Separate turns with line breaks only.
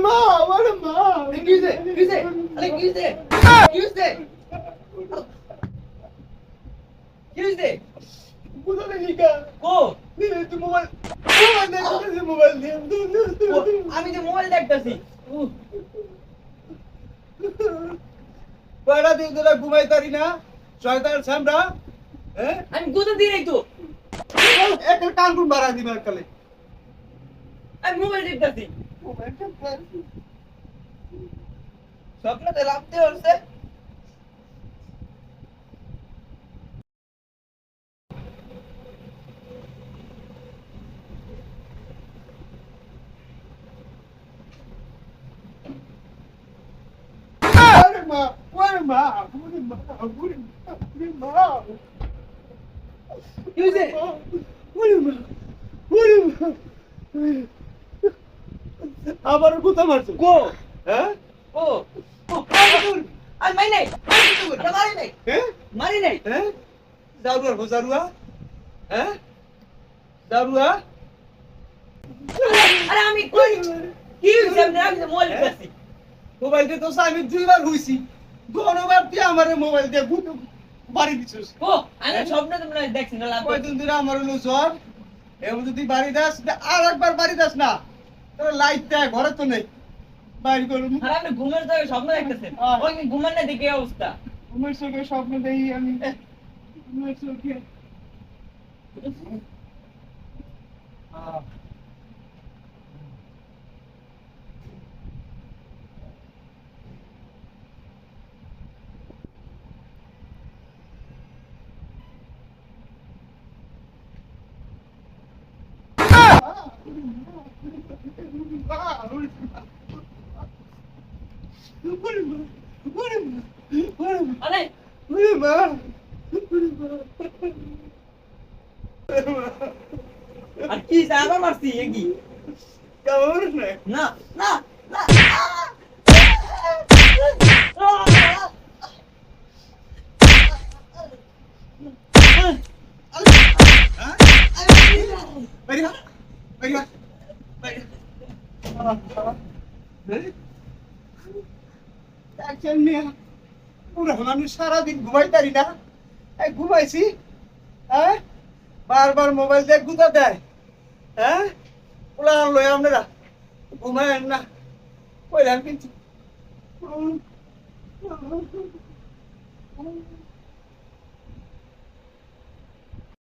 মা ওরে মা
কিসে কিসে আরে কিসে কিসে কিসে
বুঝা দেখি কা
কো
তুই মোবাইল মোবাইল দেখছিস মোবাইল দিয়ে
আমি যে মোবাইল দেখতাছি
কয়টা দিন ধরে ঘুমাই তারি না শয়তান সামরা হ্যাঁ
আমি কোথা দিয়ে নাই তো
একটা কান কোন বাড়া দিবার কালে
আমি মোবাইল দেখতাছি স্বপ্নতে লাভতে হচ্ছে
ওরে মা ওরে মা ওরে মা ওরে মা
কিসে
ওরে মা ওরে মা আবার কোথা মারছো
কো
হ্যাঁ
ও আর মাই নাই মারি নাই
হ্যাঁ
মারি নাই
হ্যাঁ দারুয়া দারুয়া হ্যাঁ দারুয়া
আরে আমি কই কি হইছে আমি মোবাইল দেখতাছি
মোবাইল দিয়ে তো আমি দুইবার হইছি দোনোবার তুই আমার মোবাইল দিয়ে গুট বাড়ি দিছিস
ও আমি স্বপ্নতে মনে হয় দেখছি না লাভ
কয়দিন ধরে আমার হলো জ্বর এমন যদি বাড়ি দাস আর একবার বাড়ি দাস না তোর লাইট দেয় ঘরে তো নেই বাইরে করুন
আর আপনি ঘুমের জায়গায় স্বপ্ন দেখতেছেন ওই ঘুমান না দেখে অবস্থা
ঘুমের চোখে স্বপ্ন দেখি আমি ঘুমের চোখে
আরে আর কি আবার মারছি এ কি না না না
সারাদিন ঘুমাই পারি না ঘুমাইছি হ্যাঁ বারবার মোবাইল দিয়ে গুতা দেয় হ্যাঁ ওলা লয় আপনারা ঘুমায় না কইলাম কিন্তু